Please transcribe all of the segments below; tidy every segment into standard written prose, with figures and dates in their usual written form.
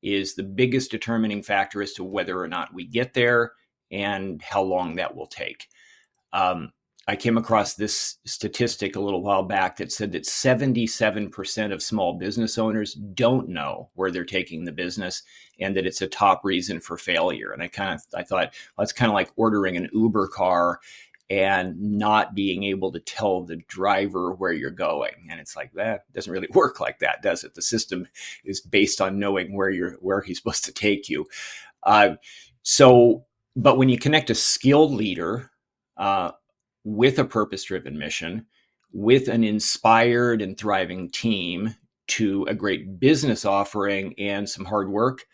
is the biggest determining factor as to whether or not we get there and how long that will take. I came across this statistic a little while back that said that 77% of small business owners don't know where they're taking the business, and that it's a top reason for failure. And I thought, well, it's kind of like ordering an Uber car and not being able to tell the driver where you're going. And it's like, that doesn't really work like that, does it? The system is based on knowing where he's supposed to take you. But when you connect a skilled leader with a purpose-driven mission, with an inspired and thriving team, to a great business offering and some hard work,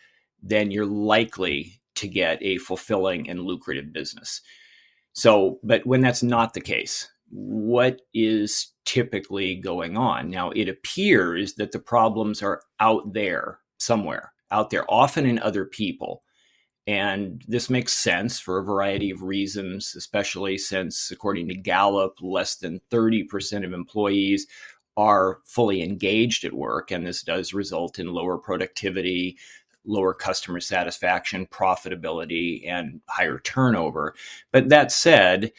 then you're likely to get a fulfilling and lucrative business. But when that's not the case, what is typically going on? Now, it appears that the problems are out there somewhere, often in other people. And this makes sense for a variety of reasons, especially since, according to Gallup, less than 30% of employees are fully engaged at work. And this does result in lower productivity, lower customer satisfaction, profitability, and higher turnover. But that said,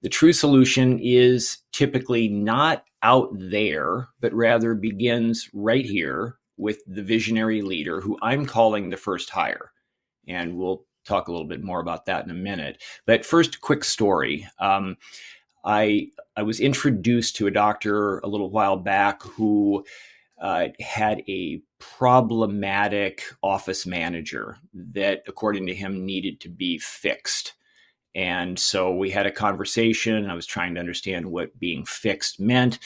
the true solution is typically not out there, but rather begins right here with the visionary leader, who I'm calling the first hire. And we'll talk a little bit more about that in a minute. But first, quick story. I was introduced to a doctor a little while back who had a problematic office manager that, according to him, needed to be fixed. And so we had a conversation. I was trying to understand what being fixed meant.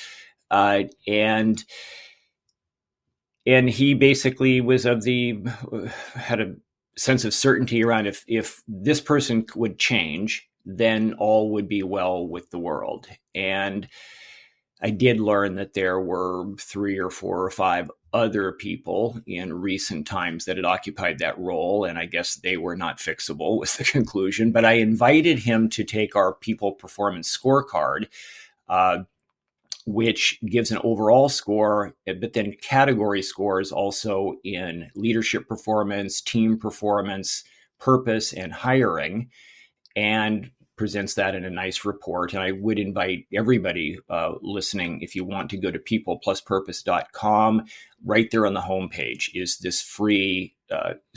And he basically had a sense of certainty around if this person would change, then all would be well with the world. And I did learn that there were 3 or 4 or 5 other people in recent times that had occupied that role, and I guess they were not fixable, was the conclusion. But I invited him to take our people performance scorecard, which gives an overall score, but then category scores also in leadership performance, team performance, purpose, and hiring, and presents that in a nice report. And I would invite everybody listening, if you want, to go to peoplepluspurpose.com. Right there on the homepage is this free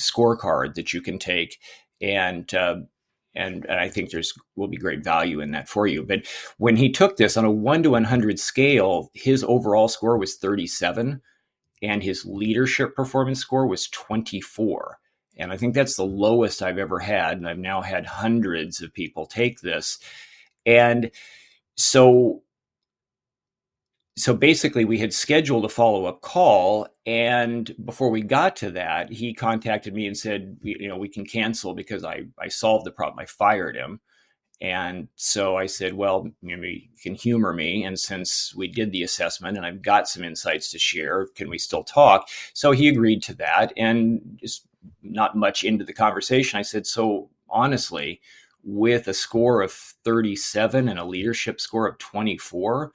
scorecard that you can take, and I think will be great value in that for you. But when he took this on a 1 to 100 scale, his overall score was 37, and his leadership performance score was 24. And I think that's the lowest I've ever had. And I've now had hundreds of people take this. And so basically, we had scheduled a follow-up call, and before we got to that, he contacted me and said, we can cancel because I solved the problem. I fired him. And so I said, well, maybe you can humor me. And since we did the assessment and I've got some insights to share, can we still talk? So he agreed to that, and just not much into the conversation, I said, so honestly, with a score of 37 and a leadership score of 24,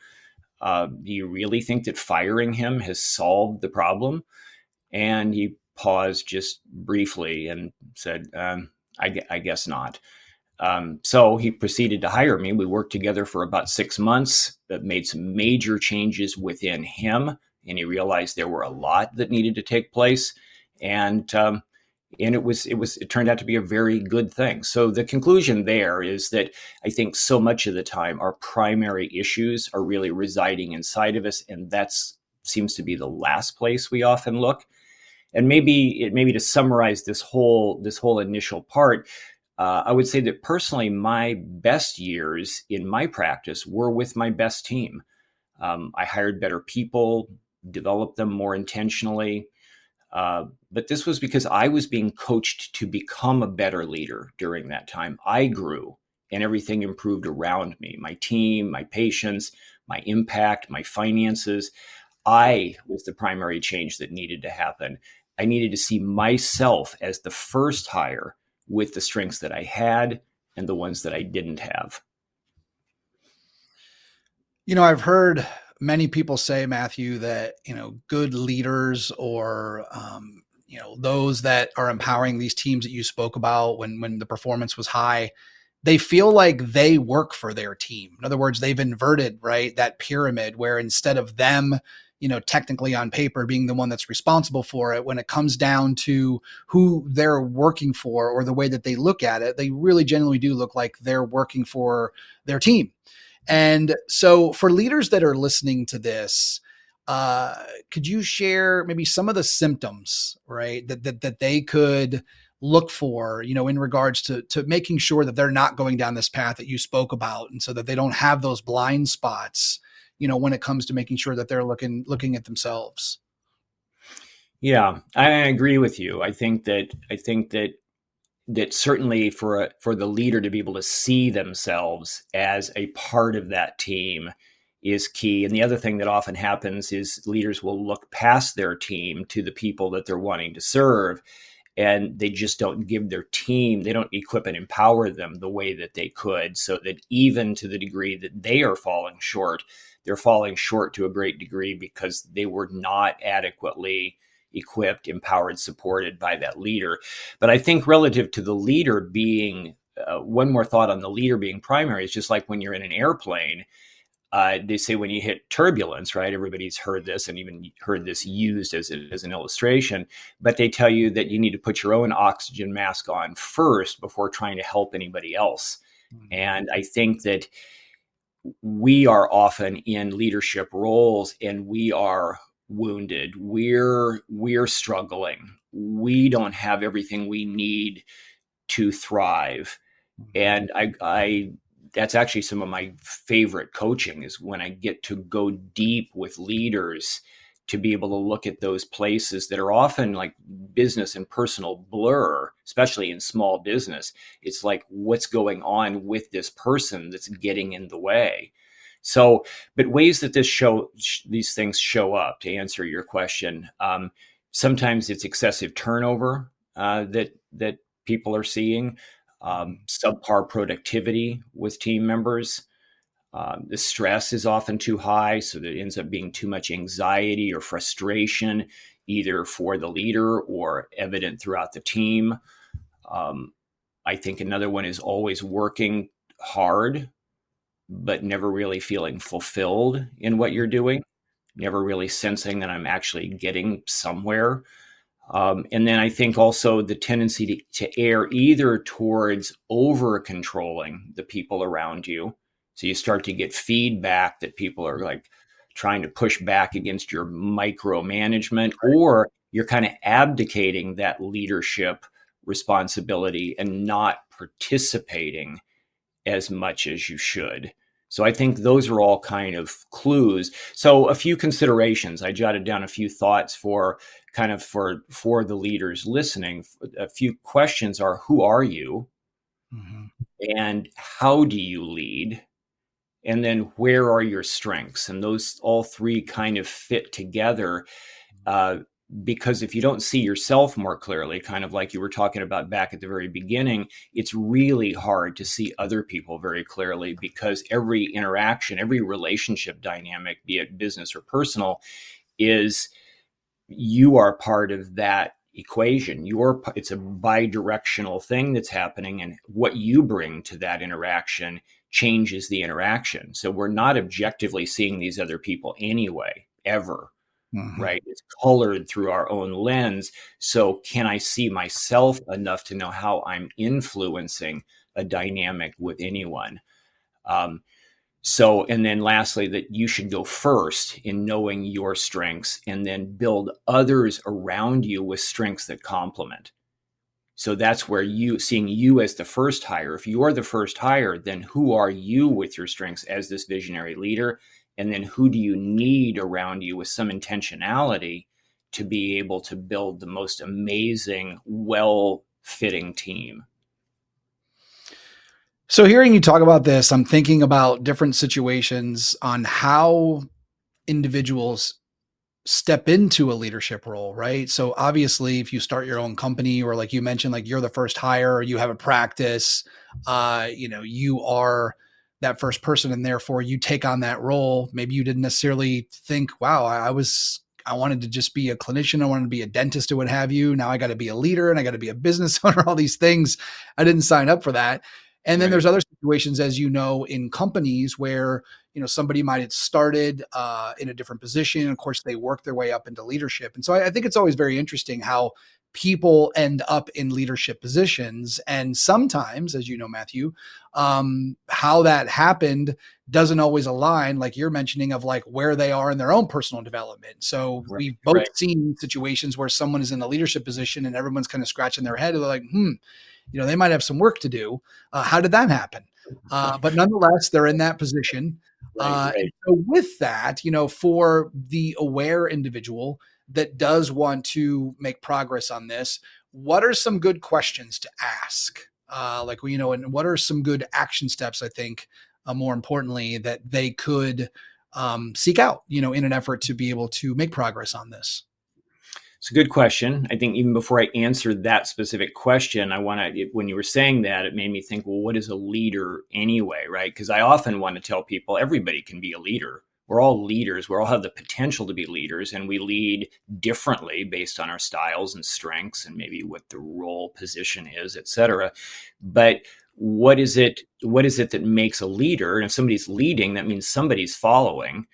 do you really think that firing him has solved the problem? And he paused just briefly and said, I guess not. So he proceeded to hire me. We worked together for about 6 months, that made some major changes within him. And he realized there were a lot that needed to take place. And it turned out to be a very good thing. So the conclusion there is that I think so much of the time our primary issues are really residing inside of us, and that seems to be the last place we often look. And maybe to summarize this whole initial part, I would say that personally, my best years in my practice were with my best team. I hired better people, developed them more intentionally. But this was because I was being coached to become a better leader during that time. I grew and everything improved around me, my team, my patients, my impact, my finances. I was the primary change that needed to happen. I needed to see myself as the first hire with the strengths that I had and the ones that I didn't have. I've heard many people say, Matthew, that, good leaders or those that are empowering these teams that you spoke about when the performance was high, they feel like they work for their team. In other words, they've inverted, right, that pyramid where instead of them, technically on paper being the one that's responsible for it, when it comes down to who they're working for or the way that they look at it, they really genuinely do look like they're working for their team. And so for leaders that are listening to this, could you share maybe some of the symptoms, right, that they could look for, in regards to making sure that they're not going down this path that you spoke about, and so that they don't have those blind spots, when it comes to making sure that they're looking at themselves? Yeah, I agree with you. I think that certainly for the leader to be able to see themselves as a part of that team is key. And the other thing that often happens is leaders will look past their team to the people that they're wanting to serve, and they just don't give their team, they don't equip and empower them the way that they could, so that even to the degree that they are falling short, they're falling short to a great degree because they were not adequately equipped, empowered, supported by that leader. But I think relative to the leader being, one more thought on the leader being primary, is just like when you're in an airplane, they say when you hit turbulence, right? Everybody's heard this and even heard this used as an illustration, but they tell you that you need to put your own oxygen mask on first before trying to help anybody else. And I think that we are often in leadership roles and we are wounded. We're struggling. We don't have everything we need to thrive. And I that's actually some of my favorite coaching, is when I get to go deep with leaders to be able to look at those places that are often like business and personal blur, especially in small business. It's like, what's going on with this person that's getting in the way? So, but ways that these things show up, to answer your question, sometimes it's excessive turnover that people are seeing, subpar productivity with team members. The stress is often too high, so that it ends up being too much anxiety or frustration, either for the leader or evident throughout the team. Um, I think another one is always working hard, but never really feeling fulfilled in what you're doing, never really sensing that I'm actually getting somewhere. And then I think also the tendency to err either towards over controlling the people around you. So you start to get feedback that people are like trying to push back against your micromanagement, or you're kind of abdicating that leadership responsibility and not participating as much as you should. So I think those are all kind of clues. So a few considerations. I jotted down a few thoughts for for the leaders listening. A few questions are: who are you? Mm-hmm. And how do you lead? And then where are your strengths? And those all three kind of fit together. Uh, because if you don't see yourself more clearly, kind of like you were talking about back at the very beginning, it's really hard to see other people very clearly, because every interaction, every relationship dynamic, be it business or personal, is you are part of that equation. It's a bi-directional thing that's happening, and what you bring to that interaction changes the interaction. So we're not objectively seeing these other people anyway, ever. Mm-hmm. Right? It's colored through our own lens. So can I see myself enough to know how I'm influencing a dynamic with anyone? Um, and then lastly, that you should go first in knowing your strengths and then build others around you with strengths that complement. So that's where seeing you as the first hire. If you are the first hire, then who are you with your strengths as this visionary leader? And then who do you need around you with some intentionality to be able to build the most amazing, well fitting team? So hearing you talk about this, I'm thinking about different situations on how individuals step into a leadership role, right? So obviously, if you start your own company, or like you mentioned, like you're the first hire, or you have a practice, you are that first person, and therefore you take on that role. Maybe you didn't necessarily think, wow, I wanted to just be a clinician. I wanted to be a dentist or what have you. Now I got to be a leader and I got to be a business owner, all these things. I didn't sign up for that. And then Right. there's other situations, as you know, in companies where, somebody might have started in a different position. Of course, they work their way up into leadership. And so I think it's always very interesting how people end up in leadership positions. And sometimes, as you know, Matthew, how that happened doesn't always align, like you're mentioning, of like where they are in their own personal development. So Right. we've both Right. seen situations where someone is in a leadership position and everyone's kind of scratching their head. They're like, they might have some work to do. How did that happen? But nonetheless, they're in that position. Right. And Right. so with that, for the aware individual that does want to make progress on this, what are some good questions to ask? And what are some good action steps, I think, more importantly, that they could seek out, in an effort to be able to make progress on this? It's a good question. I think even before I answer that specific question, when you were saying that, it made me think, well, what is a leader anyway, right? Because I often want to tell people everybody can be a leader. We're all leaders. We all have the potential to be leaders, and we lead differently based on our styles and strengths and maybe what the role position is, et cetera. But what is it? What is it that makes a leader? And if somebody's leading, that means somebody's following.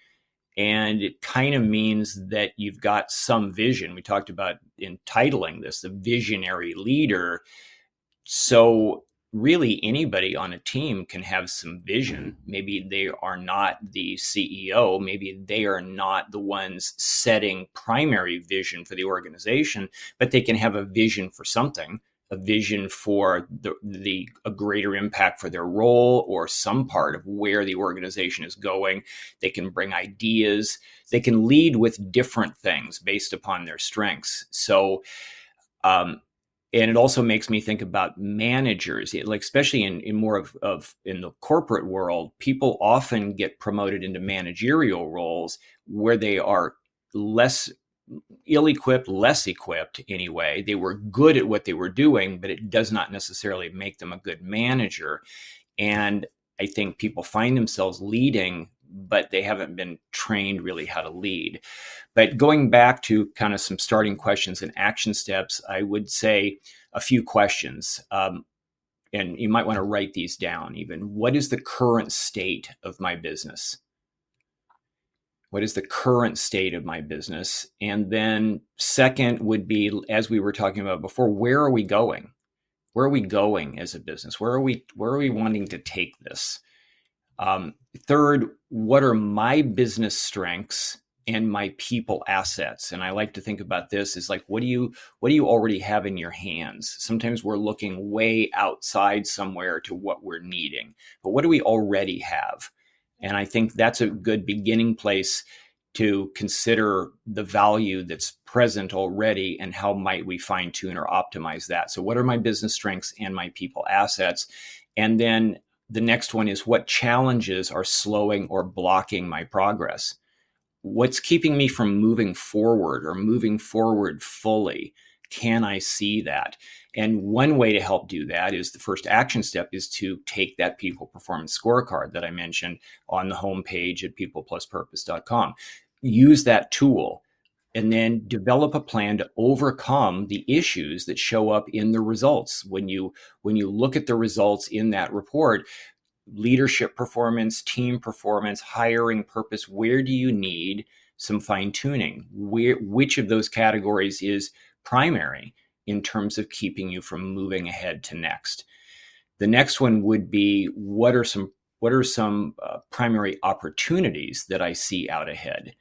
And it kind of means that you've got some vision. We talked about entitling this the visionary leader. So, really, anybody on a team can have some vision. Maybe they are not the CEO, maybe they are not the ones setting primary vision for the organization, but they can have a vision for something. A vision for a greater impact for their role or some part of where the organization is going. They can bring ideas. They can lead with different things based upon their strengths. So, and it also makes me think about managers, like especially in more of in the corporate world, people often get promoted into managerial roles where they are less ill-equipped, less equipped anyway. They were good at what they were doing, but it does not necessarily make them a good manager. And I think people find themselves leading, but they haven't been trained really how to lead. But going back to kind of some starting questions and action steps, I would say a few questions. And you might want to write these down even. What is the current state of my business? What is the current state of my business? And then second would be, as we were talking about before, where are we going? Where are we going as a business? Where are we wanting to take this? Third, what are my business strengths and my people assets? And I like to think about this as like, what do you already have in your hands? Sometimes we're looking way outside somewhere to what we're needing, but what do we already have? And I think that's a good beginning place to consider the value that's present already and how might we fine tune or optimize that. So what are my business strengths and my people assets? And then the next one is, what challenges are slowing or blocking my progress? What's keeping me from moving forward or moving forward fully? Can I see that? And one way to help do that is the first action step is to take that people performance scorecard that I mentioned on the homepage at peoplepluspurpose.com. Use that tool and then develop a plan to overcome the issues that show up in the results. When you look at the results in that report, leadership performance, team performance, hiring purpose, where do you need some fine tuning? Which of those categories is primary in terms of keeping you from moving ahead to next? The next one would be, what are some primary opportunities that I see out ahead?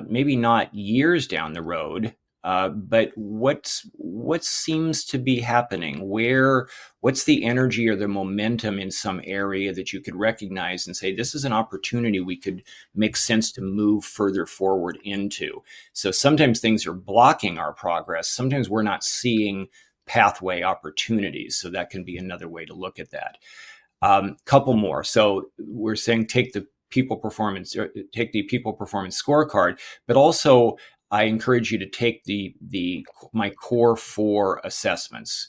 Maybe not years down the road, but what seems to be happening? What's the energy or the momentum in some area that you could recognize and say, this is an opportunity we could make sense to move further forward into? So sometimes things are blocking our progress. Sometimes we're not seeing pathway opportunities. So that can be another way to look at that. Couple more. So we're saying take the people performance scorecard, but also I encourage you to take my core 4 assessments,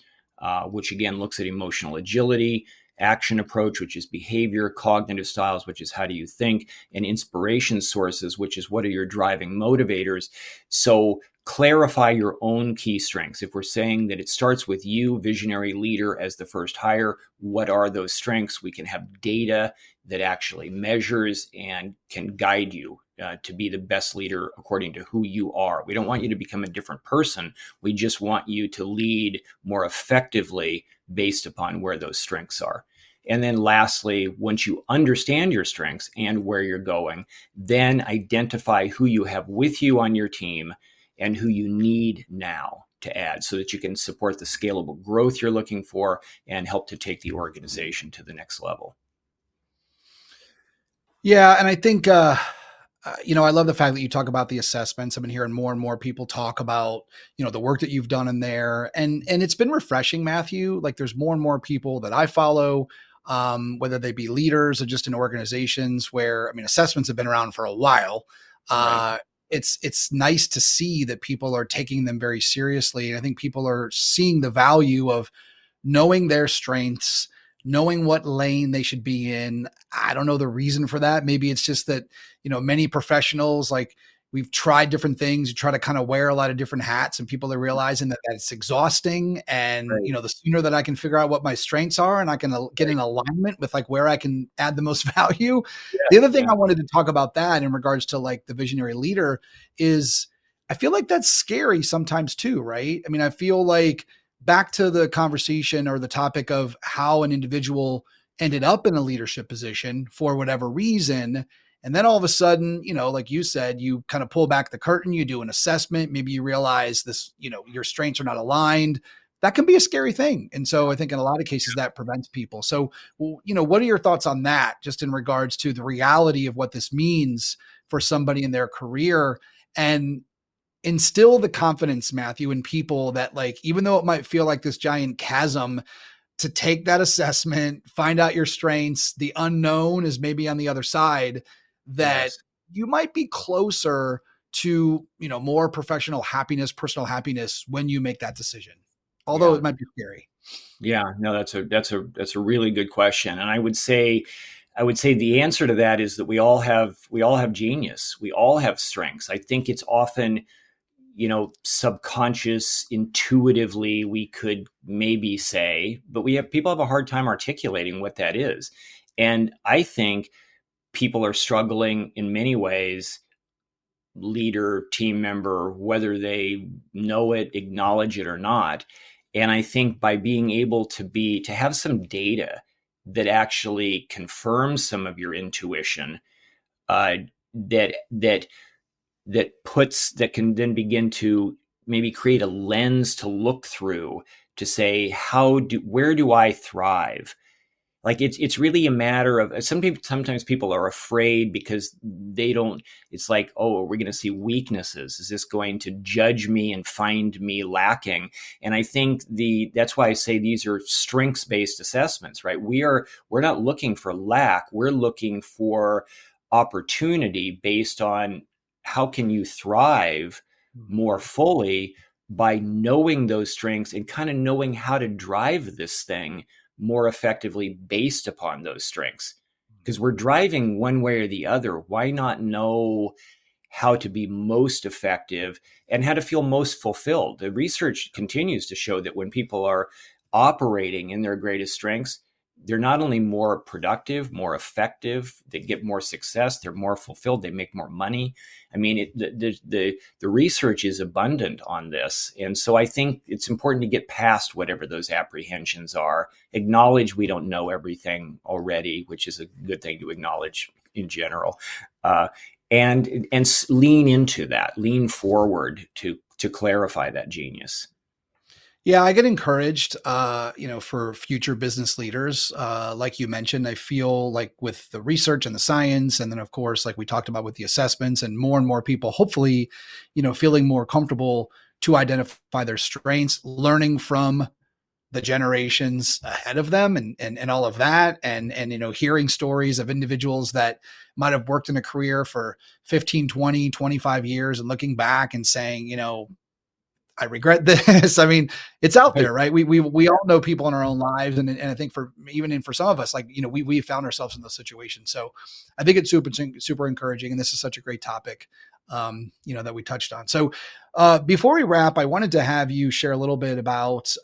which again looks at emotional agility, action approach, which is behavior, cognitive styles, which is how do you think, and inspiration sources, which is what are your driving motivators. So clarify your own key strengths. If we're saying that it starts with you, visionary leader, as the first hire, what are those strengths? We can have data that actually measures and can guide you to be the best leader according to who you are. We don't want you to become a different person. We just want you to lead more effectively based upon where those strengths are. And then lastly, once you understand your strengths and where you're going, then identify who you have with you on your team and who you need now to add so that you can support the scalable growth you're looking for and help to take the organization to the next level. Yeah, and I think I love the fact that you talk about the assessments. I've been hearing more and more people talk about, the work that you've done in there, and it's been refreshing, Matthew. Like there's more and more people that I follow, whether they be leaders or just in organizations where, I mean, assessments have been around for a while. Right. Uh, it's nice to see that people are taking them very seriously, and I think people are seeing the value of knowing their strengths, knowing what lane they should be in. I don't know the reason for that. Maybe it's just that, many professionals, like we've tried different things, you try to kind of wear a lot of different hats, and people are realizing that it's exhausting. And, Right. the sooner that I can figure out what my strengths are and I can get in Right. alignment with like where I can add the most value. Yeah. The other thing Yeah. I wanted to talk about that in regards to like the visionary leader is I feel like that's scary sometimes too, right? I mean, I feel like back to the conversation or the topic of how an individual ended up in a leadership position for whatever reason. And then all of a sudden, like you said, you kind of pull back the curtain, you do an assessment, maybe you realize this, your strengths are not aligned. That can be a scary thing. And so I think in a lot of cases that prevents people. So, what are your thoughts on that, just in regards to the reality of what this means for somebody in their career? And instill the confidence, Matthew, in people that, like, even though it might feel like this giant chasm, to take that assessment, find out your strengths, the unknown is maybe on the other side, that Yes. you might be closer to, more professional happiness, personal happiness when you make that decision. Although Yeah. it might be scary. Yeah. No, that's a really good question. And I would say the answer to that is that we all have genius. We all have strengths. I think it's often, subconscious, intuitively, we could maybe say, but people have a hard time articulating what that is. And I think people are struggling in many ways, leader, team member, whether they know it, acknowledge it or not. And I think by being able to have some data that actually confirms some of your intuition, uh, that that that can then begin to maybe create a lens to look through to say, where do I thrive? Like it's really a matter of sometimes people are afraid because they don't. It's like, oh, are we going to see weaknesses? Is this going to judge me and find me lacking? And I think that's why I say these are strengths based assessments, right? We're not looking for lack, we're looking for opportunity based on how can you thrive more fully by knowing those strengths and kind of knowing how to drive this thing more effectively based upon those strengths. Because we're driving one way or the other. Why not know how to be most effective and how to feel most fulfilled? The research continues to show that when people are operating in their greatest strengths, they're not only more productive, more effective, they get more success, they're more fulfilled, they make more money. I mean, the research is abundant on this. And so I think it's important to get past whatever those apprehensions are, acknowledge we don't know everything already, which is a good thing to acknowledge in general. Uh, and lean into that, lean forward to clarify that genius. Yeah, I get encouraged, for future business leaders. Like you mentioned, I feel like with the research and the science, and then of course, like we talked about with the assessments, and more people, hopefully, feeling more comfortable to identify their strengths, learning from the generations ahead of them, and all of that, and hearing stories of individuals that might have worked in a career for 15, 20, 25 years and looking back and saying, I regret this. I mean, it's out there, right? We all know people in our own lives, and I think for even in for some of us, like we found ourselves in those situations. So I think it's super encouraging, and this is such a great topic, that we touched on. So before we wrap, I wanted to have you share a little bit about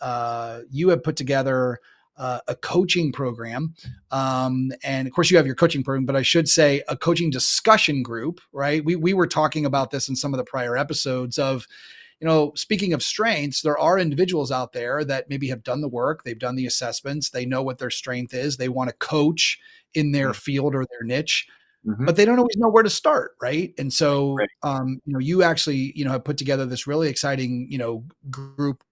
you have put together a coaching program. And of course, you have your coaching program, but I should say a coaching discussion group, right? We were talking about this in some of the prior episodes of, speaking of strengths, there are individuals out there that maybe have done the work, they've done the assessments, they know what their strength is, they want to coach in their field or their niche, Mm-hmm. but they don't always know where to start, right? And so, Right. you actually, have put together this really exciting, group,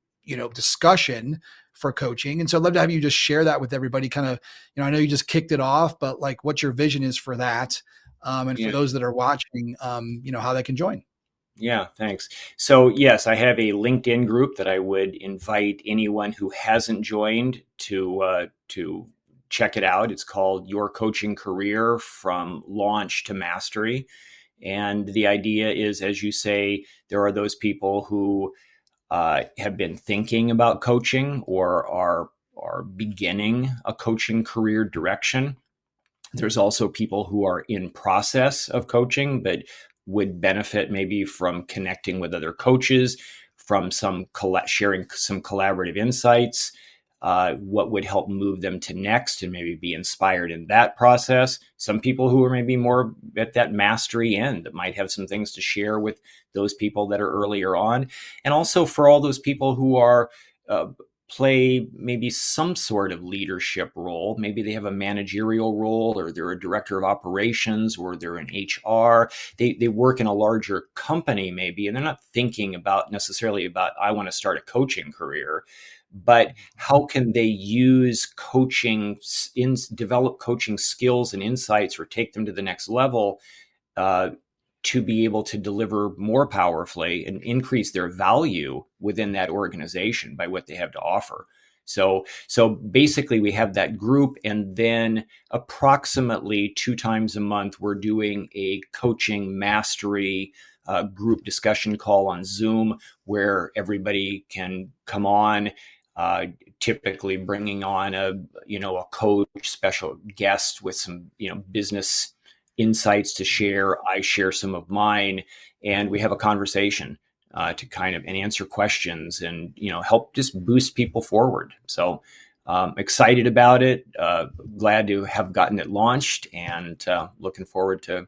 discussion for coaching. And so I'd love to have you just share that with everybody. Kind of, I know you just kicked it off, but like what your vision is for that, and Yeah. for those that are watching, how they can join. Yeah, thanks. So, yes, I have a LinkedIn group that I would invite anyone who hasn't joined to check it out. It's called Your Coaching Career from Launch to Mastery. And the idea is, as you say, there are those people who have been thinking about coaching or are beginning a coaching career direction. There's also people who are in process of coaching but would benefit maybe from connecting with other coaches, from sharing some collaborative insights, what would help move them to next and maybe be inspired in that process. Some people who are maybe more at that mastery end that might have some things to share with those people that are earlier on. And also for all those people who are uh, play maybe some sort of leadership role. Maybe they have a managerial role, or they're a director of operations, or they're in HR. They work in a larger company maybe, and they're not thinking about necessarily about, I want to start a coaching career, but how can they use develop coaching skills and insights or take them to the next level, uh, to be able to deliver more powerfully and increase their value within that organization by what they have to offer. So basically, we have that group, and then approximately 2 times a month, we're doing a coaching mastery group discussion call on Zoom, where everybody can come on. Typically, bringing on a coach, special guest with some business insights to share. I share some of mine, and we have a conversation to kind of and answer questions and help just boost people forward. So excited about it. Glad to have gotten it launched, and looking forward to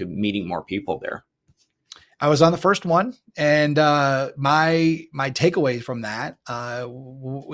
meeting more people there. I was on the first one, and my takeaway from that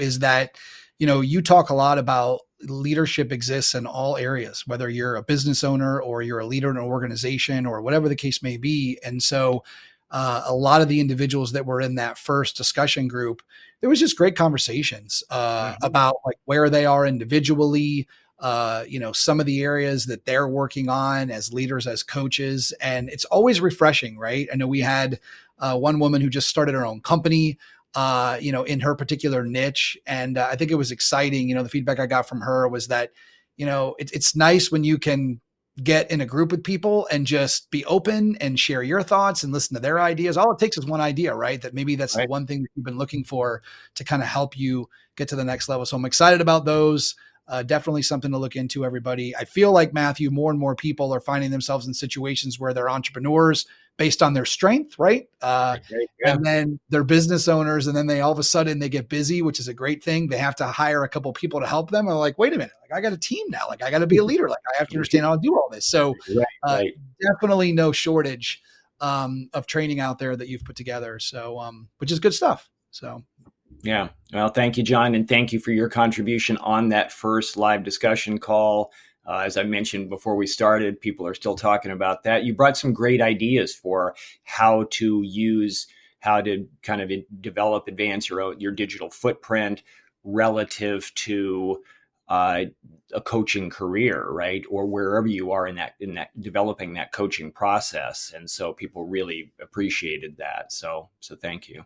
is that you talk a lot about leadership exists in all areas, whether you're a business owner or you're a leader in an organization or whatever the case may be. And so a lot of the individuals that were in that first discussion group, there was just great conversations Mhm. about like where they are individually, some of the areas that they're working on as leaders, as coaches. And it's always refreshing, right? I know we had one woman who just started her own company, in her particular niche. And I think it was exciting. The feedback I got from her was that, it's nice when you can get in a group with people and just be open and share your thoughts and listen to their ideas. All it takes is one idea, right? That maybe that's the Right. one thing that you've been looking for to kind of help you get to the next level. So I'm excited about those. Definitely something to look into, everybody. I feel like, Matthew, more and more people are finding themselves in situations where they're entrepreneurs based on their strength, right? Right. Yeah. And then they're business owners, and then they all of a sudden they get busy, which is a great thing. They have to hire a couple people to help them. And they're like, wait a minute, like I got a team now. Like I got to be a leader. Like I have to understand how to do all this. So Right. uh, Right. definitely no shortage of training out there that you've put together. So which is good stuff. So Yeah. Well, thank you, John, and thank you for your contribution on that first live discussion call. As I mentioned before we started, people are still talking about that. You brought some great ideas for how to kind of advance your digital footprint relative to uh, a coaching career, right, or wherever you are in that developing that coaching process. And so people really appreciated that. So thank you.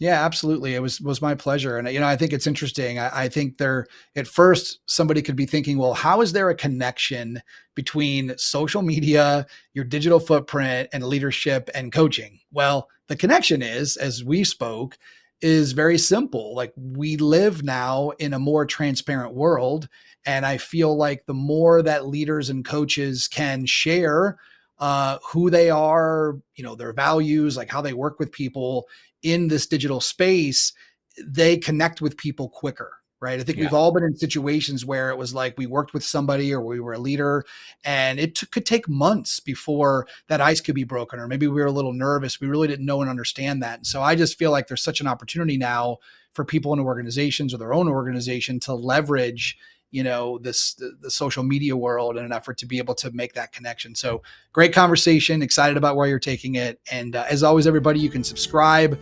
yeah, absolutely. It was my pleasure. And I think it's interesting. I think there at first somebody could be thinking, well, how is there a connection between social media, your digital footprint, and leadership and coaching? Well, the connection is, as we spoke, is very simple. Like, we live now in a more transparent world. And I feel like the more that leaders and coaches can share who they are, their values, like how they work with people in this digital space, they connect with people quicker. Right. I think we've Yeah. all been in situations where it was like we worked with somebody or we were a leader, and could take months before that ice could be broken, or maybe we were a little nervous. We really didn't know and understand that. And so I just feel like there's such an opportunity now for people in organizations or their own organization to leverage the social media world in an effort to be able to make that connection. So great conversation, excited about where you're taking it. And as always, everybody, you can subscribe